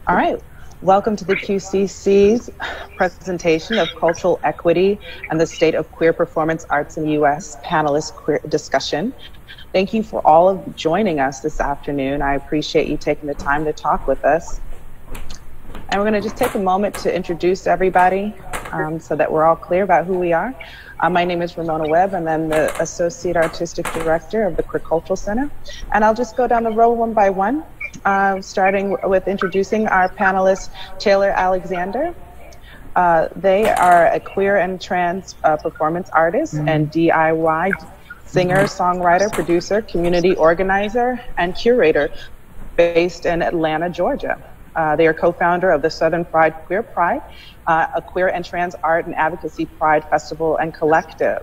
All right. Welcome to the QCC's presentation of cultural equity and the state of queer performance arts in the U.S. panelist queer discussion. Thank you for all of joining us this afternoon. I appreciate you taking the time to talk with us. And we're going to just take a moment to introduce everybody so that we're all clear about who we are. My name is Ramona Webb, and I'm the Associate Artistic Director of the Queer Cultural Center. And I'll just go down the row one by one, starting with introducing our panelist, Taylor Alexander. They are a queer and trans performance artist and DIY singer, songwriter, producer, community organizer, and curator based in Atlanta, Georgia. They are co-founder of the Southern Pride Queer Pride, a queer and trans art and advocacy pride festival and collective.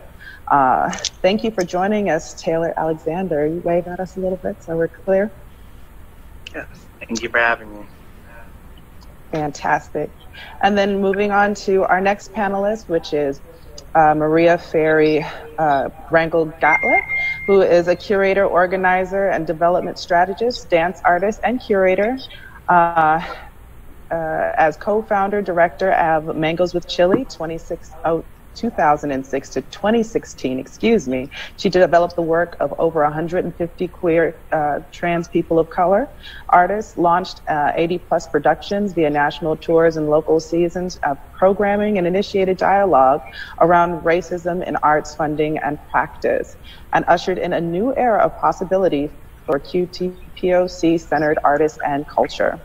Thank you for joining us, Taylor Alexander. You wave at us a little bit so we're clear. Yes, thank you for having me. Fantastic. And then moving on to our next panelist, which is Maria Ferry Rangel, who is a curator, organizer, and development strategist, dance artist, and curator. As co-founder, director of Mangoes with Chili 2006 to 2016, excuse me. She developed the work of over 150 queer trans people of color artists, launched 80 plus productions via national tours and local seasons of programming, and initiated dialogue around racism in arts funding and practice, and ushered in a new era of possibility for QTPOC-centered artists and culture.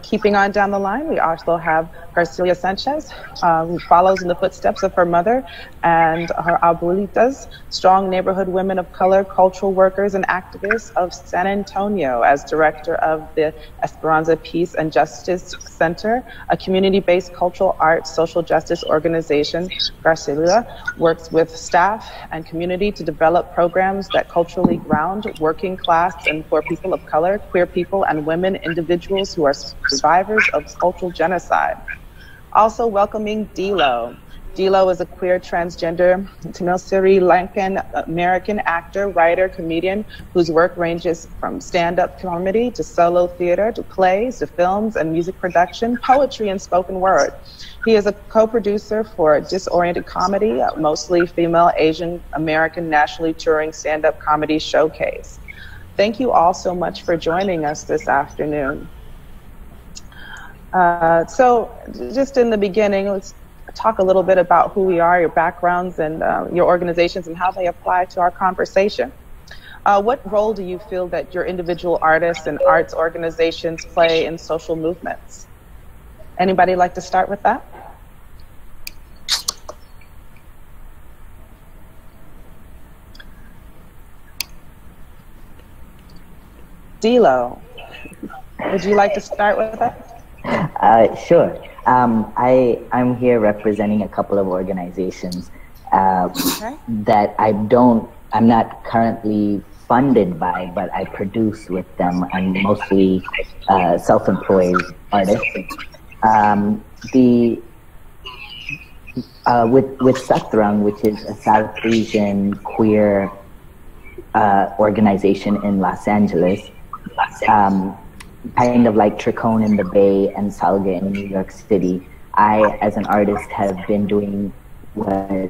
Keeping on down the line, we also have Graciela Sanchez, who follows in the footsteps of her mother and her abuelitas, strong neighborhood women of color, cultural workers, and activists of San Antonio, as director of the Esperanza Peace and Justice Center, a community-based cultural arts social justice organization. Graciela works with staff and community to develop programs that culturally ground working class and poor people of color, queer people, and women individuals who are survivors of cultural genocide. Also welcoming D-Lo. D-Lo is a queer transgender Tamil Sri Lankan American actor, writer, comedian whose work ranges from stand-up comedy to solo theater to plays to films and music production, poetry, and spoken word. He is a co-producer for Disoriented Comedy, mostly female Asian American nationally touring stand-up comedy showcase. Thank you all so much for joining us this afternoon. So just in the beginning, let's talk a little bit about who we are, your backgrounds, and your organizations and how they apply to our conversation. What role do you feel that your individual artists and arts organizations play in social movements? Anybody like to start with that? D-Lo, would you like to start with that? Sure. I'm here representing a couple of organizations that I'm not currently funded by, but I produce with them. I'm mostly self-employed artist. With Satrang, which is a South Asian queer organization in Los Angeles, kind of like Tricone in the Bay and Salga in New York City, I, as an artist, have been doing a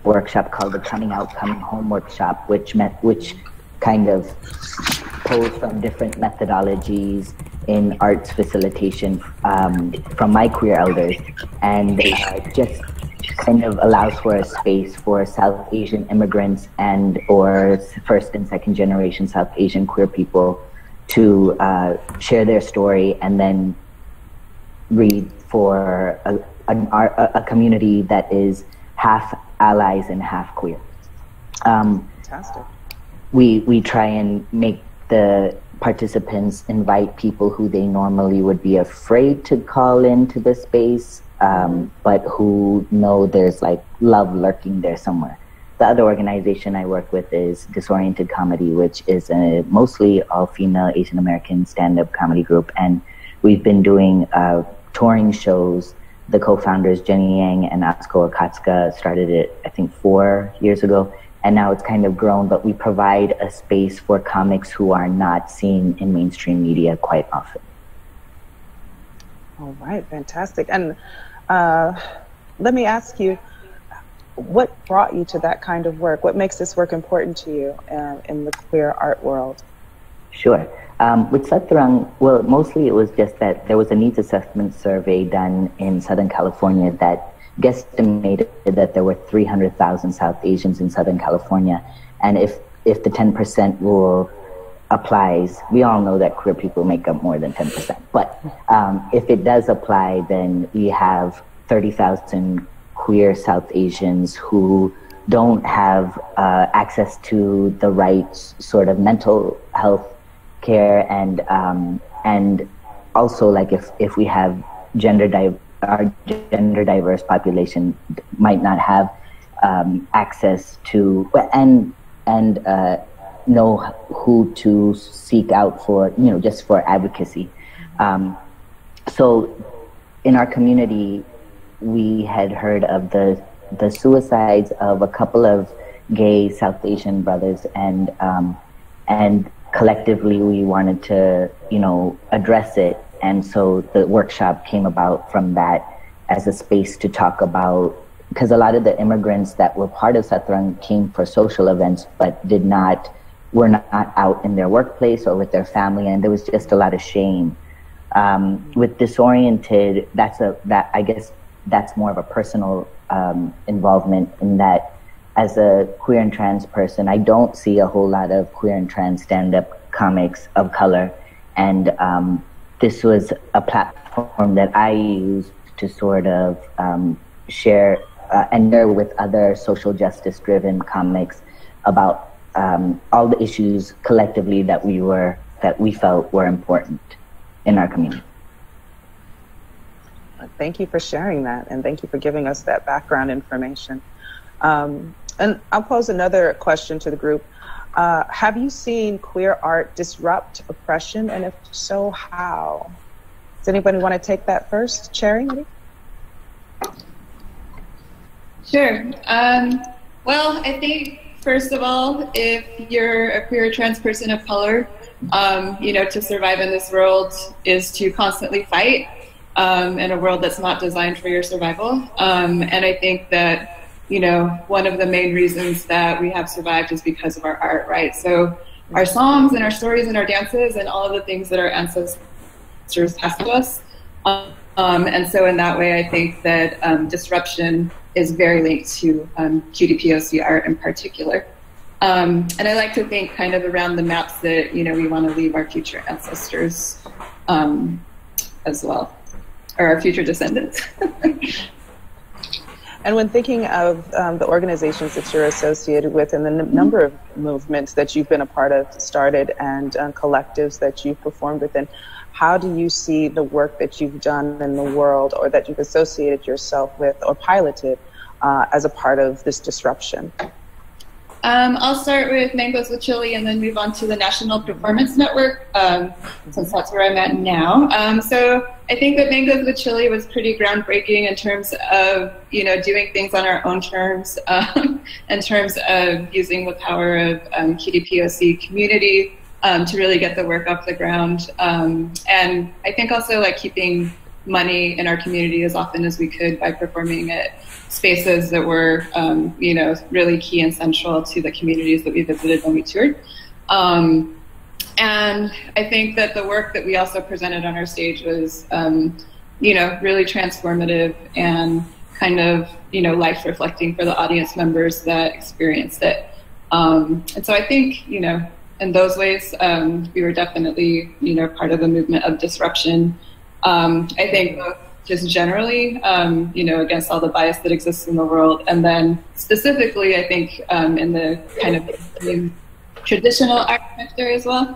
workshop called the Coming Out, Coming Home workshop, which kind of pulls from different methodologies in arts facilitation from my queer elders, and just kind of allows for a space for South Asian immigrants and or first and second generation South Asian queer people to share their story and then read for a community that is half allies and half queer. Fantastic. We try and make the participants invite people who they normally would be afraid to call into the space, but who know there's like love lurking there somewhere. The other organization I work with is Disoriented Comedy, which is a mostly all-female Asian American stand-up comedy group, and we've been doing touring shows. The co-founders Jenny Yang and Atsuko Akatsuka started it, I think, 4 years ago, and now it's kind of grown, but we provide a space for comics who are not seen in mainstream media quite often. All right, fantastic. And let me ask you, what brought you to that kind of work? What makes this work important to you in the queer art world? Sure. With Satrang, well, mostly it was just that there was a needs assessment survey done in Southern California that guesstimated that there were 300,000 South Asians in Southern California. And if the 10% rule applies, we all know that queer people make up more than 10%. But if it does apply, then we have 30,000 queer South Asians who don't have access to the right sort of mental health care, and also, like, if we have our gender diverse population might not have access to and know who to seek out for, just for advocacy. So in our community, we had heard of the suicides of a couple of gay South Asian brothers, and collectively we wanted to, address it. And so the workshop came about from that as a space to talk about, because a lot of the immigrants that were part of Satrang came for social events, but were not out in their workplace or with their family, and there was just a lot of shame. With Disoriented, I guess that's more of a personal involvement, in that as a queer and trans person, I don't see a whole lot of queer and trans stand-up comics of color, and this was a platform that I used to sort of share and share with other social justice-driven comics about all the issues collectively that we felt were important in our community. Thank you for sharing that, and thank you for giving us that background information. And I'll pose another question to the group. Have you seen queer art disrupt oppression, and if so, how? Does anybody want to take that first? Cherry? Sure. Well, I think, first of all, if you're a queer trans person of color, to survive in this world is to constantly fight in a world that's not designed for your survival. And I think that, one of the main reasons that we have survived is because of our art, right? So our songs and our stories and our dances and all of the things that our ancestors passed to us. And so in that way, I think that disruption is very linked to QDPOC art in particular. And I like to think kind of around the maps that, we want to leave our future ancestors as well, or our future descendants. And when thinking of the organizations that you're associated with and the number of movements that you've been a part of, started, and collectives that you've performed within, how do you see the work that you've done in the world, or that you've associated yourself with or piloted as a part of this disruption? I'll start with Mangoes with Chili and then move on to the National Performance Network, since that's where I'm at now. So I think that Mangoes with Chili was pretty groundbreaking in terms of, doing things on our own terms, in terms of using the power of QDPOC community to really get the work off the ground. And I think also like keeping money in our community as often as we could by performing at spaces that were, really key and central to the communities that we visited when we toured. And I think that the work that we also presented on our stage was, really transformative and kind of, life reflecting for the audience members that experienced it. And so I think, in those ways, we were definitely, part of the movement of disruption. I think just generally, against all the bias that exists in the world. And then specifically, I think in the kind of traditional art sector as well.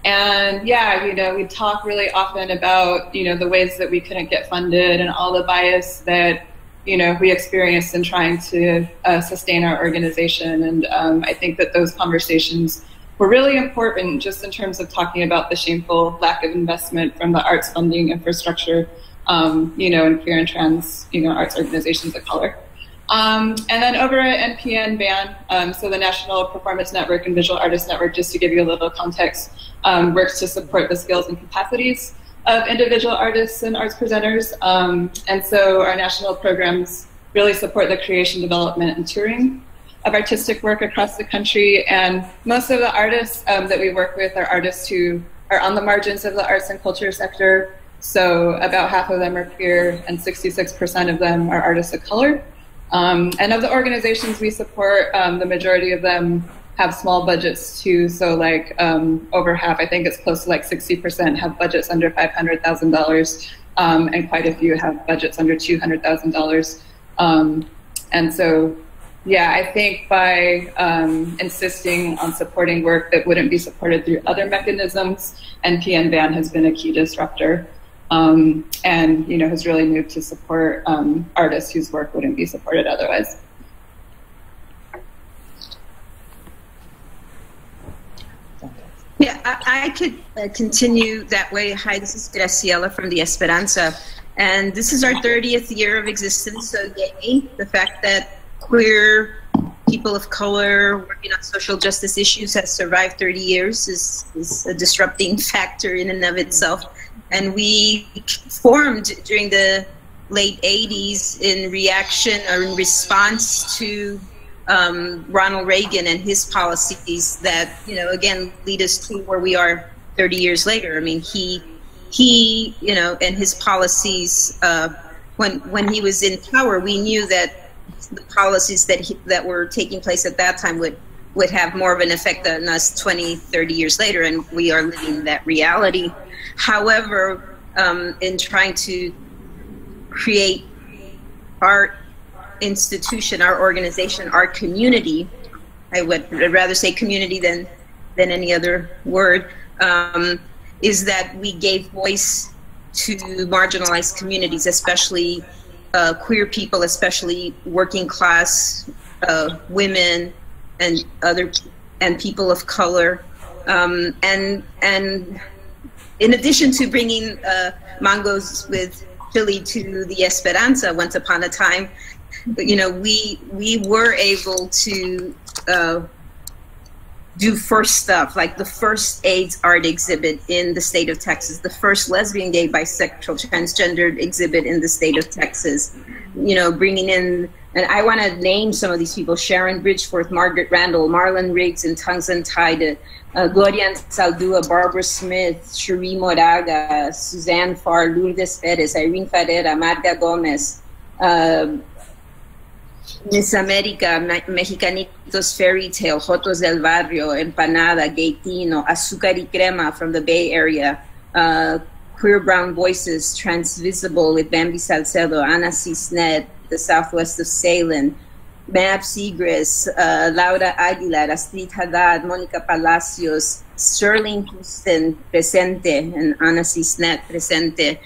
And yeah, we talk really often about, the ways that we couldn't get funded and all the bias that, we experienced in trying to sustain our organization. And I think that those conversations were really important just in terms of talking about the shameful lack of investment from the arts funding infrastructure, in queer and trans, arts organizations of color. And then over at NPN BAN, so the National Performance Network and Visual Artists Network, just to give you a little context, works to support the skills and capacities of individual artists and arts presenters. And so our national programs really support the creation, development, and touring of artistic work across the country. And most of the artists that we work with are artists who are on the margins of the arts and culture sector. So about half of them are queer and 66% of them are artists of color. And of the organizations we support, the majority of them have small budgets too. So like over half, I think it's close to like 60% have budgets under $500,000, and quite a few have budgets under $200,000. And so, yeah, I think by insisting on supporting work that wouldn't be supported through other mechanisms, NPN BAN has been a key disruptor, and has really moved to support artists whose work wouldn't be supported otherwise. Yeah, I could continue that way. Hi, this is Graciela from the Esperanza, and this is our 30th year of existence, so yay. The fact that queer people of color working on social justice issues has survived 30 years is a disrupting factor in and of itself. And we formed during the late 80s in reaction or in response to Ronald Reagan and his policies that, again, lead us to where we are 30 years later. I mean, he and his policies, when he was in power, we knew that the policies that were taking place at that time would have more of an effect on us 20, 30 years later, and we are living that reality. However, in trying to create our institution, our organization, our community, I would rather say community than any other word, is that we gave voice to marginalized communities, especially queer people, especially working class women and people of color, and in addition to bringing mangoes with chili to the Esperanza once upon a time, we were able to do first stuff, like the first AIDS art exhibit in the state of Texas, the first lesbian, gay, bisexual, transgendered exhibit in the state of Texas, bringing in, and I want to name some of these people: Sharon Bridgeforth, Margaret Randall, Marlon Riggs and Tongues Untied, Gloria Saldúa, Barbara Smith, Cherie Moraga, Suzanne Farr, Lourdes Perez, Irene Ferreira, Marga Gomez, Miss America, Mexicanitos Fairy Tale, Jotos del Barrio, Empanada, Gaitino, Azúcar y Crema from the Bay Area, Queer Brown Voices, Transvisible with Bambi Salcedo, Ana Cisnet, the Southwest of Salem, Mab Segrist, Laura Aguilar, Astrid Haddad, Monica Palacios, Sterling Houston, presente, and Ana Cisnet, presente,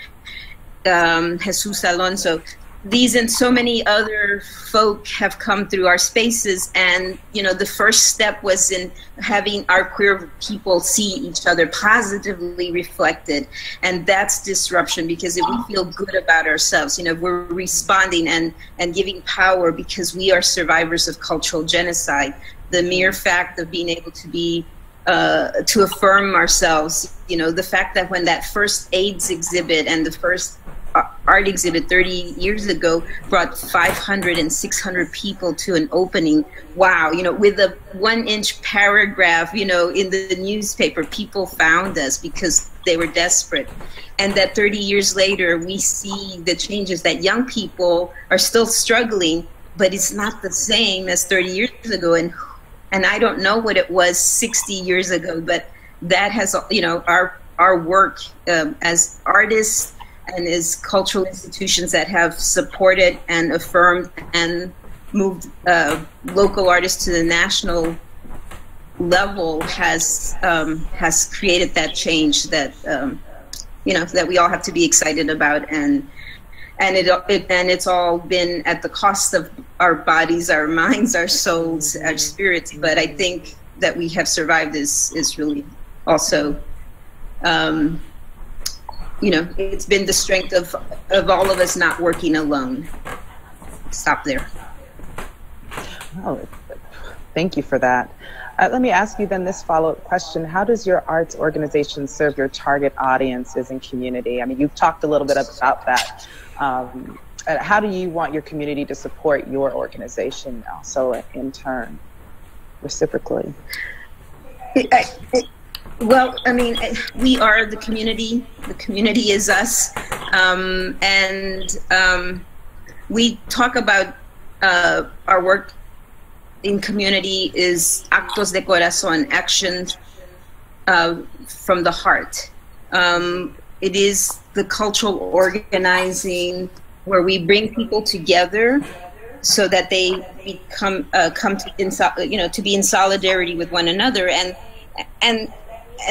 Jesus Alonso. These and so many other folk have come through our spaces, and the first step was in having our queer people see each other positively reflected, and that's disruption, because if we feel good about ourselves, we're responding and giving power because we are survivors of cultural genocide. The mere fact of being able to be to affirm ourselves, the fact that when that first AIDS exhibit and the first art exhibit 30 years ago brought 500 and 600 people to an opening. Wow, with a 1-inch paragraph, in the newspaper, people found us because they were desperate. And that 30 years later, we see the changes, that young people are still struggling, but it's not the same as 30 years ago. And I don't know what it was 60 years ago, but that has, our work as artists and as cultural institutions that have supported and affirmed and moved local artists to the national level has created that change that that we all have to be excited about, and it's all been at the cost of our bodies, our minds, our souls, our spirits. But I think that we have survived is really also. It's been the strength of all of us not working alone. Stop there. Oh, thank you for that. Let me ask you then this follow-up question. How does your arts organization serve your target audiences and community? I mean, you've talked a little bit about that. How do you want your community to support your organization also in turn, reciprocally? Well, I mean, we are the community. The community is us. We talk about our work in community is actos de corazón, actions from the heart. It is the cultural organizing where we bring people together so that they become to be in solidarity with one another, and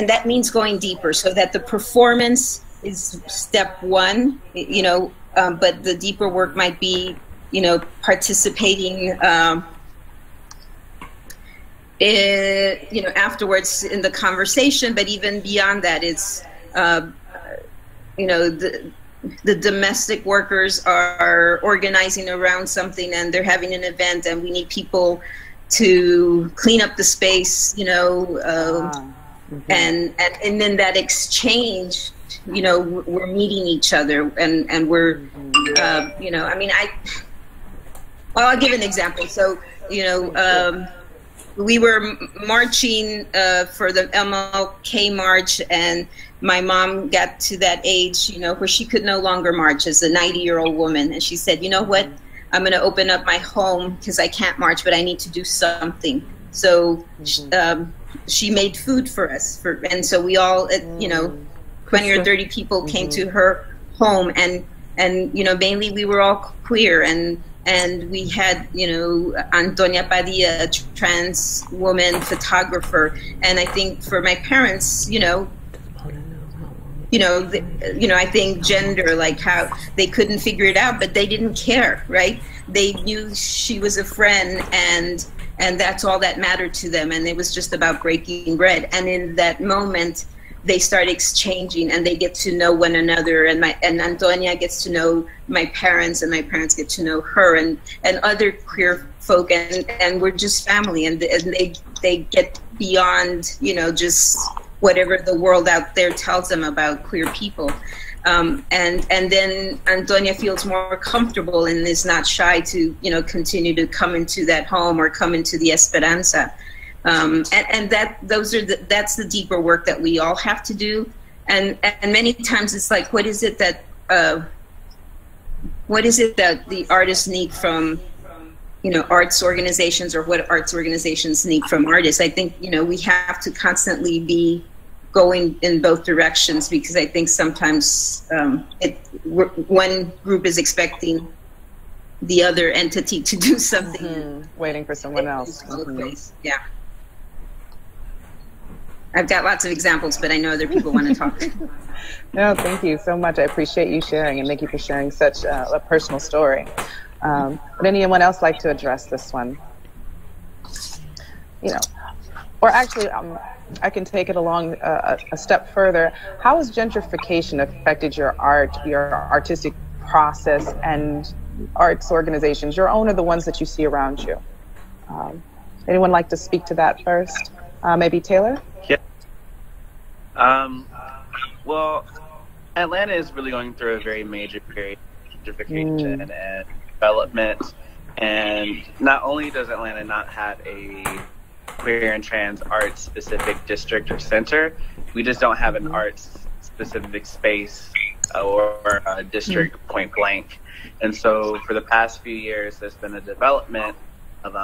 that means going deeper, so that the performance is step one, but the deeper work might be, participating, afterwards in the conversation, but even beyond that, it's, the domestic workers are organizing around something and they're having an event and we need people to clean up the space, and then that exchange, we're meeting each other and we're, I'll give an example. So, we were marching for the MLK march, and my mom got to that age, where she could no longer march as a 90-year-old woman. And she said, you know what, I'm going to open up my home because I can't march, but I need to do something. So she made food for us. And so we all, 20 or 30 people came to her home, and mainly we were all queer, and we had, Antonia Padilla, a trans woman photographer. And I think for my parents, I think gender, like how they couldn't figure it out, but they didn't care, right? They knew she was a friend, and that's all that mattered to them. And it was just about breaking bread. And in that moment, they start exchanging and they get to know one another, and Antonia gets to know my parents, and my parents get to know her, and other queer folk, and we're just family, and they get beyond, just whatever the world out there tells them about queer people. And then Antonia feels more comfortable and is not shy to, continue to come into that home or come into the Esperanza. That's the deeper work that we all have to do. And many times it's like, what is it that the artists need from, arts organizations, or what arts organizations need from artists? I think, we have to constantly be going in both directions, because I think sometimes one group is expecting the other entity to do something. Waiting for someone else. Yeah. I've got lots of examples, but I know other people want to talk. No, thank you so much. I appreciate you sharing, and thank you for sharing such a personal story. Would anyone else like to address this one? Or actually, I can take it along a step further. How has gentrification affected your art, your artistic process, and arts organizations, your own or the ones that you see around you? Anyone like to speak to that first? Maybe Taylor? Yeah. Well, Atlanta is really going through a very major period of gentrification and development. And not only does Atlanta not have a queer and trans arts specific district or center, we just don't have an arts specific space or a district point blank. And so for the past few years, there's been a development of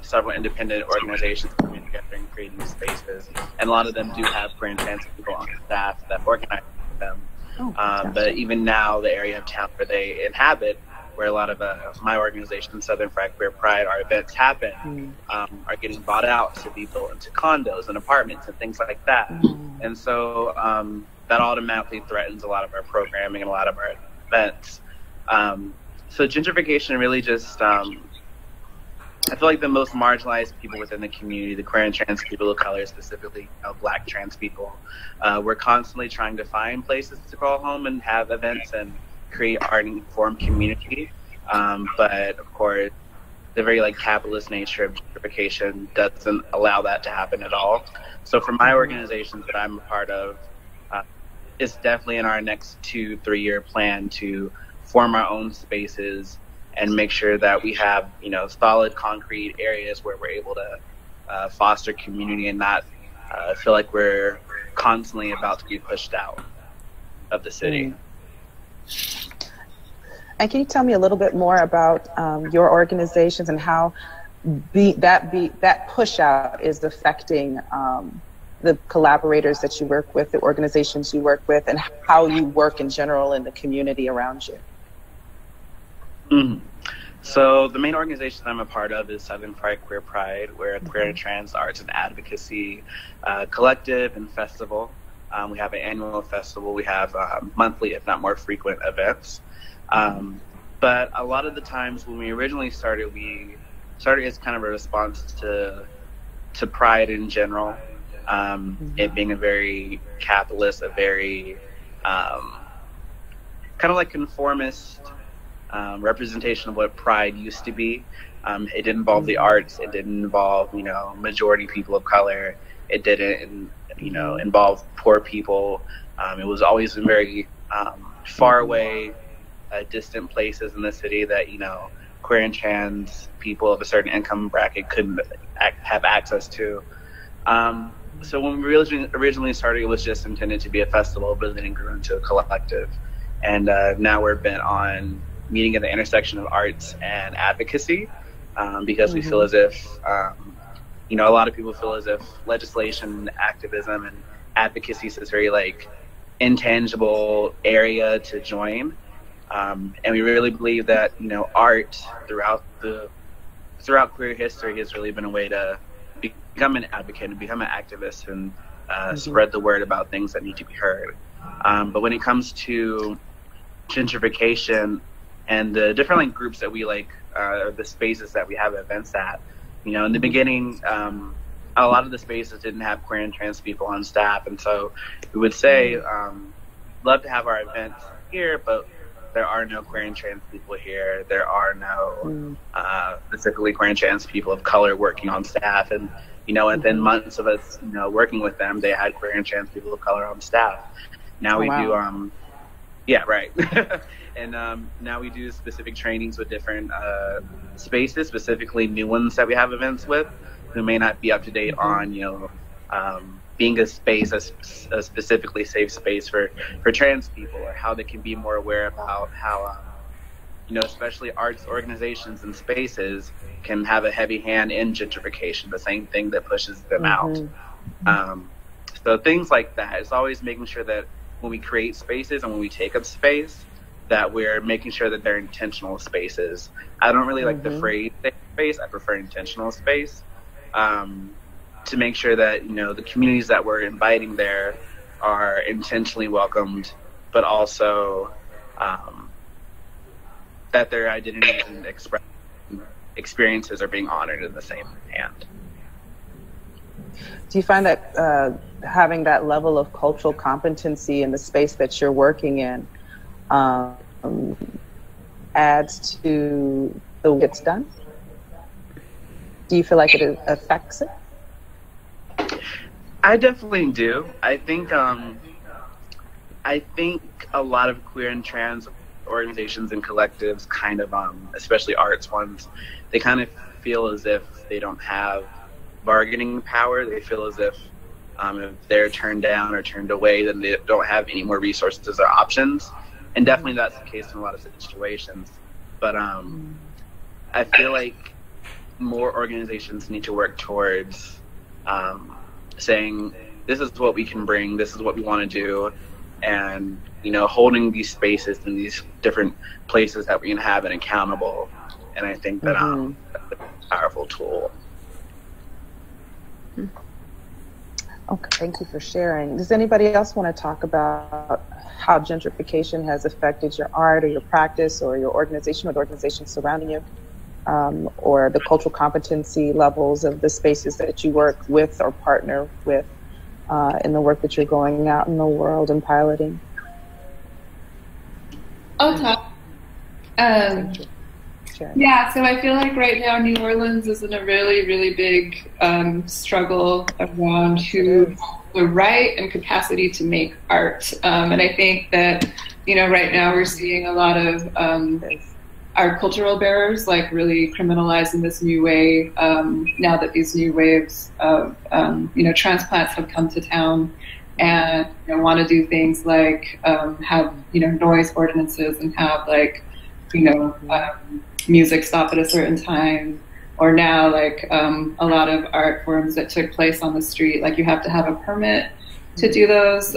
several independent organizations coming together and creating spaces, and a lot of them do have queer and trans people on staff that organize them. But even now, the area of town where they inhabit, where a lot of my organization, Southern Fried Queer Pride, our events happen, are getting bought out to be built into condos and apartments and things like that. And so that automatically threatens a lot of our programming and a lot of our events. So gentrification really just, I feel like the most marginalized people within the community, the queer and trans people of color, specifically Black trans people, we're constantly trying to find places to call home and have events and create art and form community. But of course, the very like capitalist nature of gentrification doesn't allow that to happen at all. So for my organizations that I'm a part of, it's definitely in our next 2-3 year plan to form our own spaces and make sure that we have, you know, solid concrete areas where we're able to foster community and not feel like we're constantly about to be pushed out of the city. And can you tell me a little bit more about your organizations and how that push out is affecting the collaborators that you work with, the organizations you work with, and how you work in general in the community around you? So the main organization I'm a part of is Southern Fried Queer Pride. We're a queer and trans arts and advocacy collective and festival. We have an annual festival. We have monthly, if not more frequent, events. But a lot of the times when we originally started, we started as kind of a response to Pride in general. It being a very capitalist, a very kind of like conformist representation of what Pride used to be. It didn't involve the arts. It didn't involve, you know, majority people of color. It didn't, you know, involve poor people. It was always in very far away, distant places in the city that, you know, queer and trans people of a certain income bracket couldn't have access to. So when we originally started, it was just intended to be a festival, but then it grew into a collective. And now we're bent on meeting at the intersection of arts and advocacy, because we feel as if, you know, a lot of people feel as if legislation, activism, and advocacy is this very like intangible area to join. And we really believe that, you know, art throughout queer history has really been a way to become an advocate and become an activist and spread the word about things that need to be heard. But when it comes to gentrification and the different like groups that we like, the spaces that we have events at, you know, in the beginning, a lot of the spaces didn't have queer and trans people on staff, and so we would say, love to have our events here, but there are no queer and trans people here. There are no specifically queer and trans people of color working on staff, and you know, within months of us, you know, working with them, they had queer and trans people of color on staff. Now we do, yeah, right. And now we do specific trainings with different spaces, specifically new ones that we have events with, who may not be up to date on, you know, being a space, a specifically safe space for trans people, or how they can be more aware about how, you know, especially arts organizations and spaces can have a heavy hand in gentrification, the same thing that pushes them out. So things like that. It's always making sure that when we create spaces and when we take up space, that we're making sure that they're intentional spaces. I don't really like the phrase safe space. I prefer intentional space, to make sure that, you know, the communities that we're inviting there are intentionally welcomed, but also that their identities and experiences are being honored in the same hand. Do you find that having that level of cultural competency in the space that you're working in adds to the way it's done? Do you feel like it affects it? I definitely do. I think a lot of queer and trans organizations and collectives kind of, especially arts ones, they kind of feel as if they don't have bargaining power. They feel as if they're turned down or turned away, then they don't have any more resources or options. And definitely that's the case in a lot of situations. But I feel like more organizations need to work towards saying, this is what we can bring, this is what we want to do, and, you know, holding these spaces and these different places that we inhabit accountable. And I think that that's a powerful tool. Okay, thank you for sharing. Does anybody else want to talk about how gentrification has affected your art or your practice or your organization or the organizations surrounding you, or the cultural competency levels of the spaces that you work with or partner with in the work that you're going out in the world and piloting? I'll talk. Sharon. Yeah, so I feel like right now New Orleans is in a really, really big struggle around who has the right and capacity to make art. And I think that, you know, right now we're seeing a lot of our cultural bearers like really criminalized in this new way, now that these new waves of, you know, transplants have come to town and, you know, want to do things like have, you know, noise ordinances and have like, you know, music stop at a certain time, or now like a lot of art forms that took place on the street, like you have to have a permit to do those.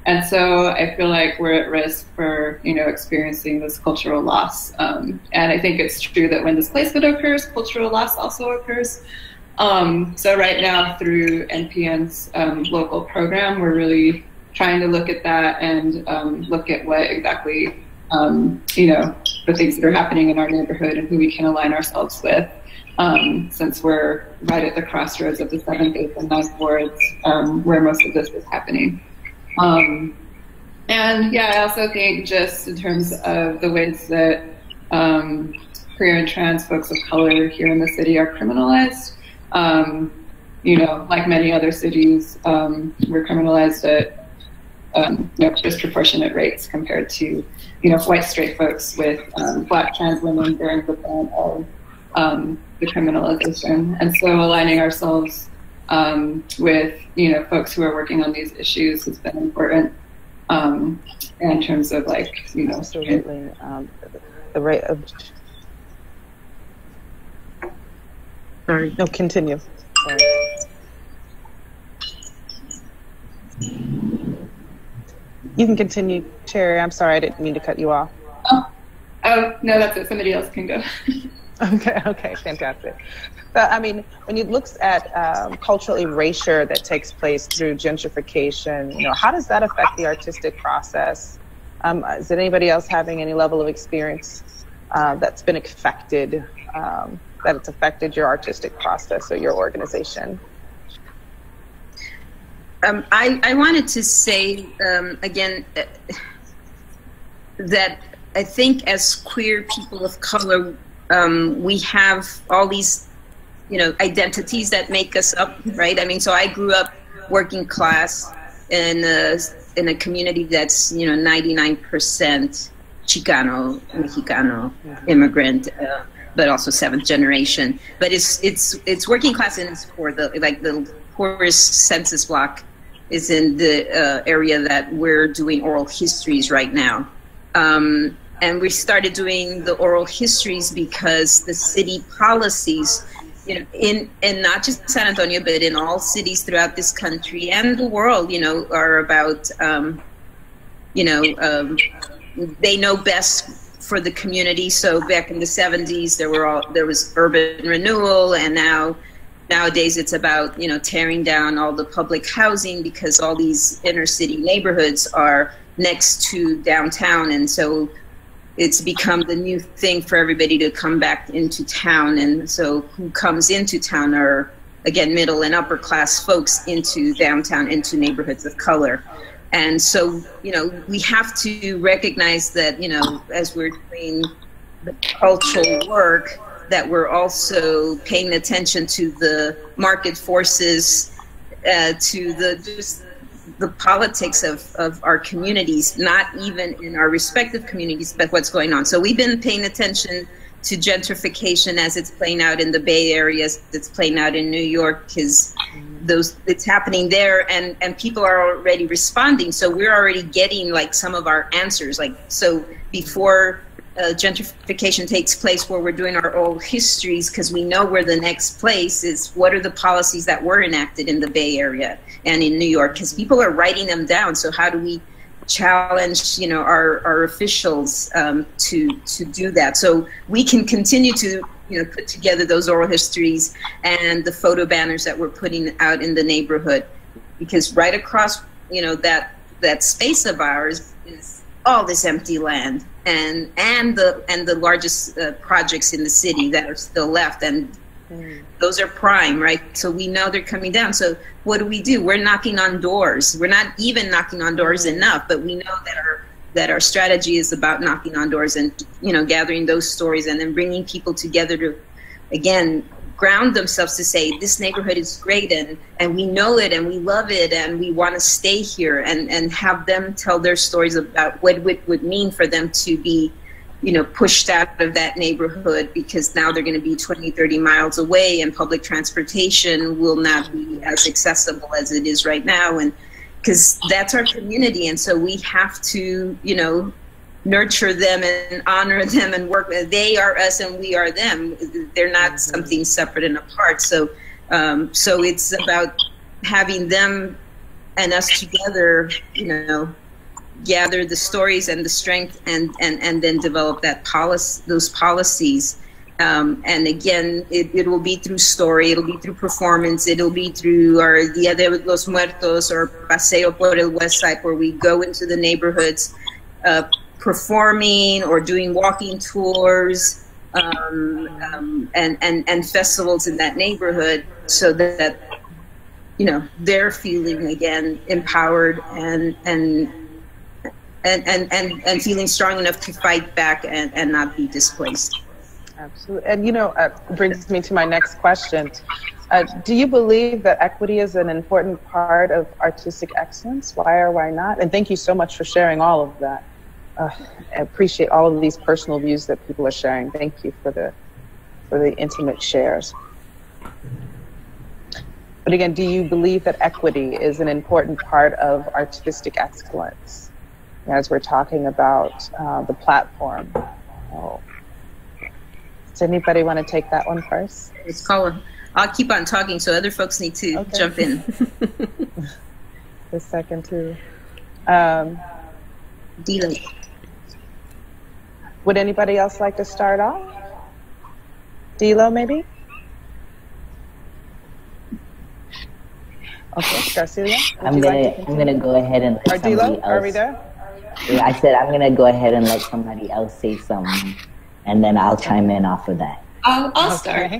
And so I feel like we're at risk for, you know, experiencing this cultural loss. And I think it's true that when displacement occurs, cultural loss also occurs. So right now through NPN's local program, we're really trying to look at that and look at what exactly, you know, the things that are happening in our neighborhood and who we can align ourselves with, since we're right at the crossroads of the 7th, 8th, and 9th wards, where most of this is happening. And yeah, I also think just in terms of the ways that queer and trans folks of color here in the city are criminalized, you know, like many other cities, we're criminalized at you know, disproportionate rates compared to, you know, white straight folks, with Black trans women bearing the brunt of the criminalization. And so aligning ourselves with, you know, folks who are working on these issues has been important in terms of like, you know. Absolutely. The rate of... Sorry. No, continue. Sorry. You can continue, Cherry. I'm sorry, I didn't mean to cut you off. Oh no, that's it. Somebody else can go. Okay, fantastic. But I mean, when you look at cultural erasure that takes place through gentrification, you know, how does that affect the artistic process? Is anybody else having any level of experience that's been affected, that it's affected your artistic process or your organization? I wanted to say, again, that I think as queer people of color, we have all these, you know, identities that make us up, right? I mean, so I grew up working class in a community that's, you know, 99% Chicano, Mexicano, immigrant, but also 7th generation. But it's working class, and it's poor. The poorest census block is in the area that we're doing oral histories right now. And we started doing the oral histories because the city policies, you know, in not just San Antonio, but in all cities throughout this country and the world, you know, are about, you know, they know best for the community. So back in the 70s, there was urban renewal, and nowadays it's about, you know, tearing down all the public housing because all these inner city neighborhoods are next to downtown, and so it's become the new thing for everybody to come back into town. And so who comes into town are, again, middle and upper class folks into downtown, into neighborhoods of color. And so, you know, we have to recognize that, you know, as we're doing the cultural work, that we're also paying attention to the market forces, to the politics of our communities, not even in our respective communities, but what's going on. So we've been paying attention to gentrification as it's playing out in the Bay Area, as it's playing out in New York, because it's happening there, and people are already responding. So we're already getting like some of our answers. Like, so before gentrification takes place, where we're doing our old histories, because we know where the next place is, what are the policies that were enacted in the Bay Area and in New York, because people are writing them down. So how do we challenge, you know, our officials to do that, so we can continue to, you know, put together those oral histories and the photo banners that we're putting out in the neighborhood, because right across, you know, that space of ours is all this empty land and the largest projects in the city that are still left, and those are prime, right? So we know they're coming down. So what do? We're knocking on doors. We're not even knocking on doors enough, but we know that that our strategy is about knocking on doors and, you know, gathering those stories and then bringing people together to, again, ground themselves to say, this neighborhood is great and we know it and we love it and we want to stay here, and have them tell their stories about what it would mean for them to be, you know, pushed out of that neighborhood because now they're going to be 20, 30 miles away and public transportation will not be as accessible as it is right now. And because that's our community. And so we have to, you know, nurture them and honor them and work with. They are us and we are them. They're not something separate and apart. So, so it's about having them and us together, you know, gather the stories and the strength and then develop that those policies. And again, it will be through story, it'll be through performance, it'll be through our Dia de los Muertos or Paseo por el West Side, where we go into the neighborhoods performing or doing walking tours and festivals in that neighborhood, so that, you know, they're feeling again empowered and feeling strong enough to fight back and not be displaced. Absolutely. And, you know, brings me to my next question. Do you believe that equity is an important part of artistic excellence? Why or why not? And thank you so much for sharing all of that. I appreciate all of these personal views that people are sharing. Thank you for the intimate shares. But again, do you believe that equity is an important part of artistic excellence? As we're talking about the platform. Does anybody want to take that one first? It's Colin. I'll keep on talking, so other folks need to jump in. The second too. Dilo. Would anybody else like to start off? Dilo, maybe? Okay, Graciela. I'm gonna go ahead and let somebody else. Are we there? Yeah, I said I'm gonna go ahead and let somebody else say something, and then I'll chime in off of that. I'll start.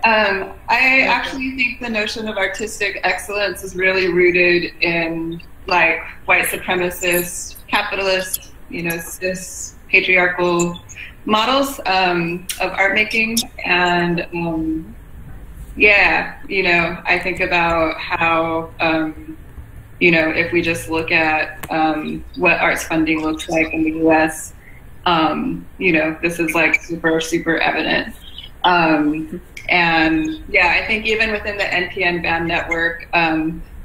I actually think the notion of artistic excellence is really rooted in like white supremacist, capitalist, you know, cis patriarchal models of art making. And yeah, you know, I think about how, you know, if we just look at what arts funding looks like in the US, you know, this is like super, super evident. And yeah, I think even within the NPN band network,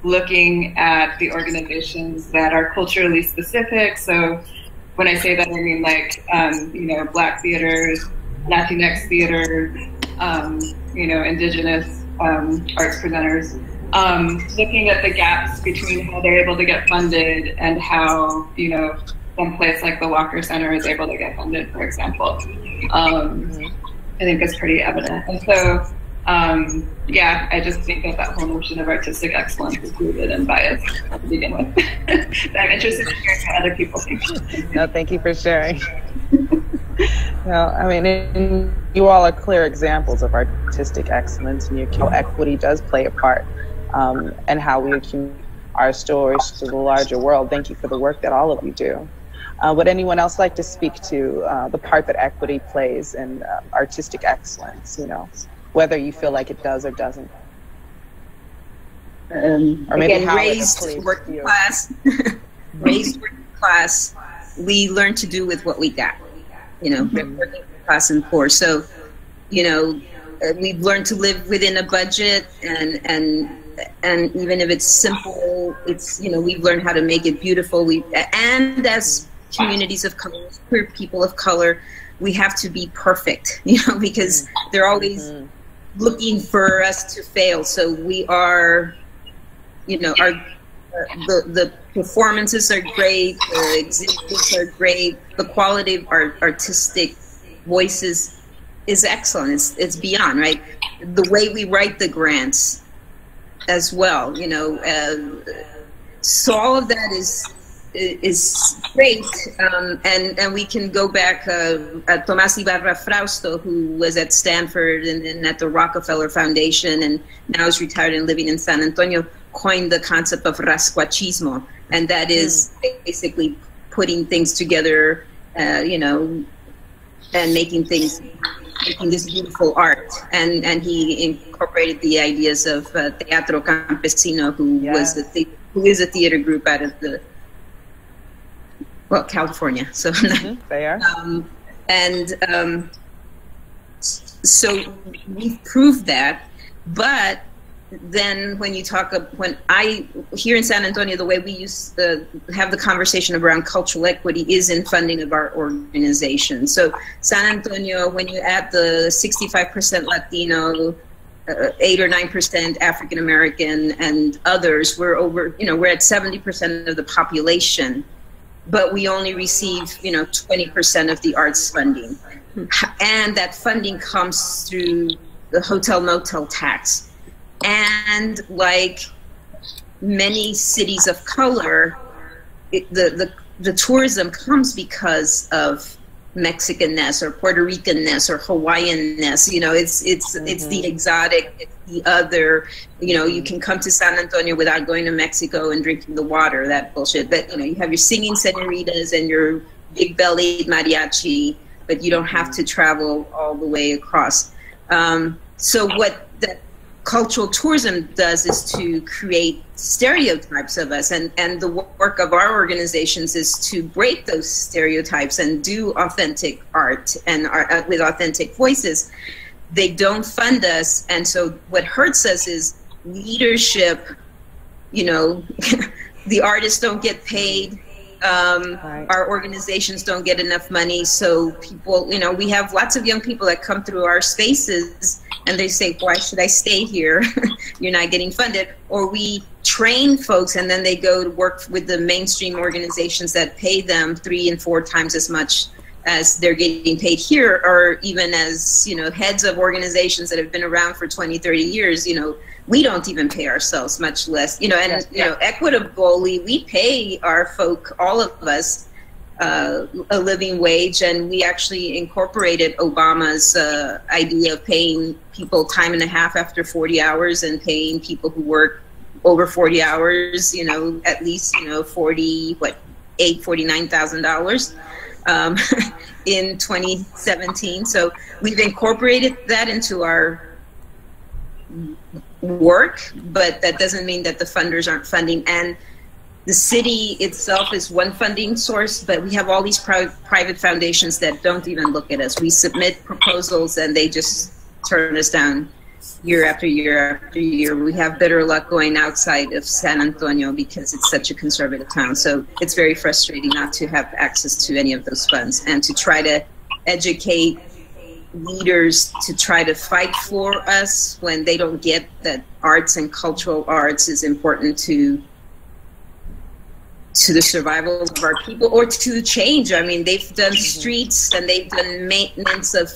looking at the organizations that are culturally specific. So when I say that, I mean like, you know, Black theaters, Latinx theater, you know, indigenous arts presenters, looking at the gaps between how they're able to get funded and how, you know, some place like the Walker Center is able to get funded, for example. I think it's pretty evident. And so, yeah, I just think that whole notion of artistic excellence is rooted in bias to begin with. I'm interested in hearing how other people think. No, thank you for sharing. No, I mean, you all are clear examples of artistic excellence, and how equity does play a part, and how we accumulate our stories to the larger world. Thank you for the work that all of you do. Would anyone else like to speak to the part that equity plays in artistic excellence, you know, whether you feel like it does or doesn't? Or maybe again, raised working class, raised working class, we learn to do with what we got, you know, working class and poor. So, you know, we've learned to live within a budget, and even if it's simple, it's, you know, we've learned how to make it beautiful. And as communities of color, queer people of color, we have to be perfect, you know, because they're always looking for us to fail. So we are, you know, the performances are great, the exhibits are great, the quality of our artistic voices is excellent. It's beyond, right? The way we write the grants as well, you know, so all of that is great, and we can go back. Tomás Ibarra Frausto, who was at Stanford and at the Rockefeller Foundation, and now is retired and living in San Antonio, coined the concept of rascuachismo, and that is basically putting things together, you know, and making this beautiful art. And he incorporated the ideas of Teatro Campesino, who is a theater group out of California. So they are. So we've proved that, but then when you talk here in San Antonio, the way we used to have the conversation around cultural equity is in funding of our organization. So San Antonio, when you add the 65% Latino, 8 or 9% African American, and others, we're at 70% of the population, but we only receive 20% of the arts funding, and that funding comes through the hotel motel tax. And like many cities of color, the tourism comes because of Mexicanness or Puerto Ricanness or Hawaiianness. You know, it's the exotic, it's the other. You know, you can come to San Antonio without going to Mexico and drinking the water, that bullshit. But you have your singing senoritas and your big bellied mariachi, but you don't have to travel all the way across. So what that cultural tourism does is to create stereotypes of us, and the work of our organizations is to break those stereotypes and do authentic art and art with authentic voices. They don't fund us, and so what hurts us is leadership. The artists don't get paid. Right. Our organizations don't get enough money, so people, we have lots of young people that come through our spaces and they say, why should I stay here? You're not getting funded. Or we train folks and then they go to work with the mainstream organizations that pay them 3 and 4 times as much as they're getting paid here, or even as, heads of organizations that have been around for 20, 30 years, we don't even pay ourselves, much less, equitably, we pay our folk, all of us, a living wage, and we actually incorporated Obama's idea of paying people time and a half after 40 hours and paying people who work over 40 hours, at least, $49,000 in 2017. So we've incorporated that into our work, but that doesn't mean that the funders aren't funding. And the city itself is one funding source, but we have all these private foundations that don't even look at us. We submit proposals and they just turn us down year after year after year. We have better luck going outside of San Antonio because it's such a conservative town. So it's very frustrating not to have access to any of those funds, and to try to educate leaders to try to fight for us when they don't get that arts and cultural arts is important to the survival of our people, or to change. I mean, they've done streets and they've done maintenance of,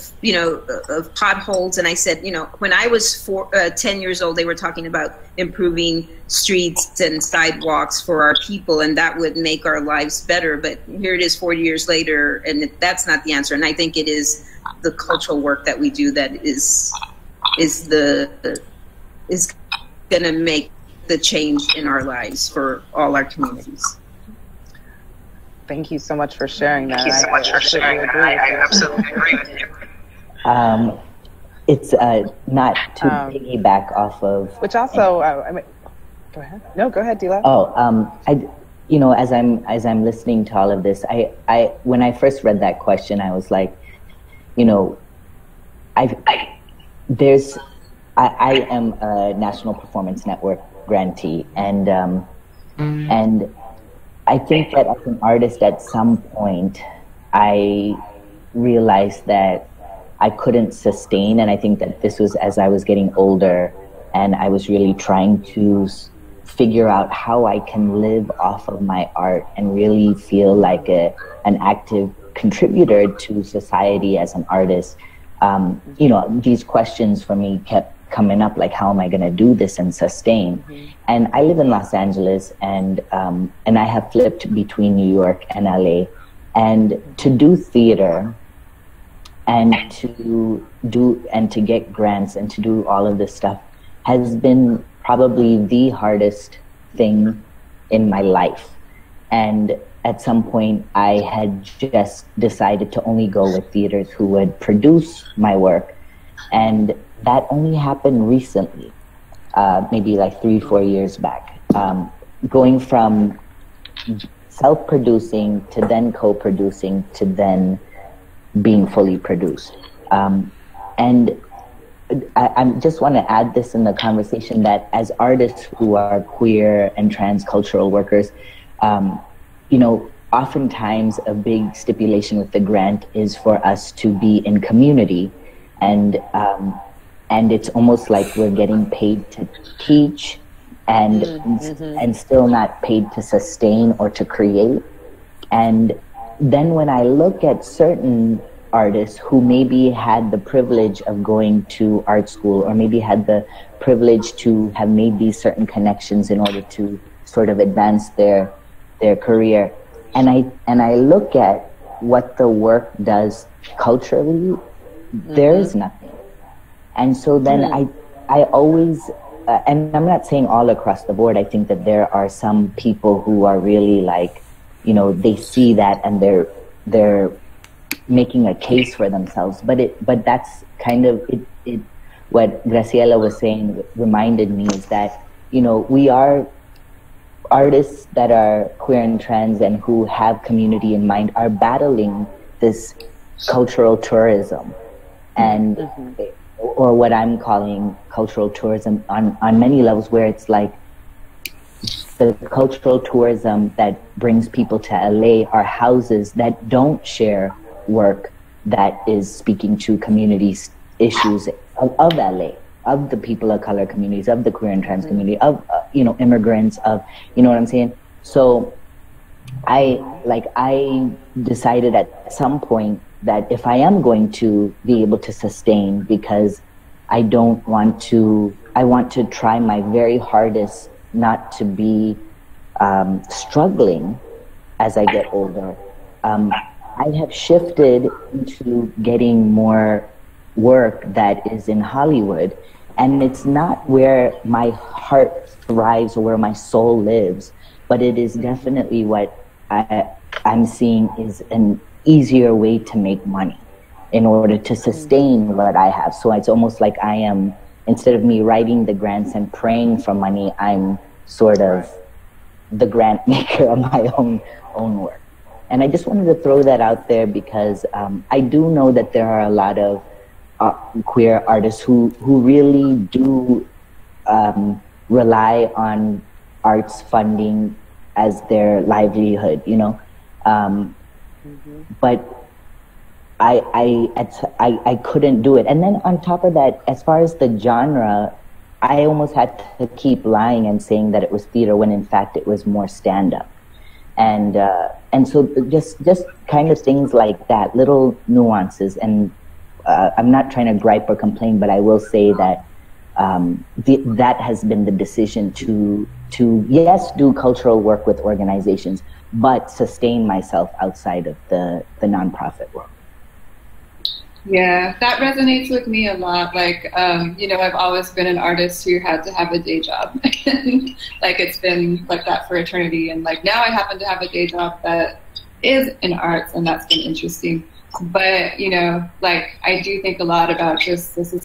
of potholes. And I said, when I was 10 years old, they were talking about improving streets and sidewalks for our people, and that would make our lives better. But here it is 40 years later, and that's not the answer. And I think it is the cultural work that we do that is going to make the change in our lives for all our communities. Thank you so much for sharing that. Thank you so much for sharing that. I absolutely agree with you. It's not to piggyback off of. Which also, go ahead. No, go ahead, Dila. As I'm listening to all of this, I when I first read that question, I was like, I am a National Performance Network grantee, and I think that as an artist, at some point, I realized that I couldn't sustain, and I think that this was as I was getting older, and I was really trying to figure out how I can live off of my art and really feel like an active contributor to society as an artist. These questions for me kept coming up, like, how am I going to do this and sustain? And I live in Los Angeles, and I have flipped between New York and LA, and to do theater and to get grants and to do all of this stuff has been probably the hardest thing in my life. And at some point, I had just decided to only go with theaters who would produce my work. And that only happened recently, maybe like 3-4 years back. Going from self-producing to then co-producing to then being fully produced. And I just want to add this in the conversation that as artists who are queer and trans cultural workers, you know, oftentimes a big stipulation with the grant is for us to be in community, and it's almost like we're getting paid to teach and still not paid to sustain or to create. And then when I look at certain artists who maybe had the privilege of going to art school, or maybe had the privilege to have made these certain connections in order to sort of advance their career, and I look at what the work does culturally, there's nothing. And so then I always, and I'm not saying all across the board, I think that there are some people who are really like, you know, they see that and they're making a case for themselves. But that's kind of it. What Graciela was saying reminded me is that, you know, we are artists that are queer and trans and who have community in mind are battling this cultural tourism, and or what I'm calling cultural tourism on many levels, where it's like the cultural tourism that brings people to LA are houses that don't share work that is speaking to communities issues of LA, of the people of color communities, of the queer and trans community, of you know, immigrants, of, you know what I'm saying? So I decided at some point that if I am going to be able to sustain, because I want to try my very hardest not to be struggling as I get older. I have shifted into getting more work that is in Hollywood, and it's not where my heart thrives or where my soul lives, but it is definitely what I'm seeing is an easier way to make money in order to sustain what I have. So it's almost like I am, instead of me writing the grants and praying for money, I'm sort of the grant maker of my own work. And I just wanted to throw that out there because I do know that there are a lot of queer artists who really do rely on arts funding as their livelihood, you know. But I couldn't do it. And then on top of that, as far as the genre, I almost had to keep lying and saying that it was theater when in fact it was more stand-up. And so just kind of things like that, little nuances. And I'm not trying to gripe or complain, but I will say that that has been the decision to yes, do cultural work with organizations, but sustain myself outside of the nonprofit world. Yeah, that resonates with me a lot. Like, you know, I've always been an artist who had to have a day job. Like, it's been like that for eternity. And like now I happen to have a day job that is in arts, and that's been interesting. But, you know, like I do think a lot about just the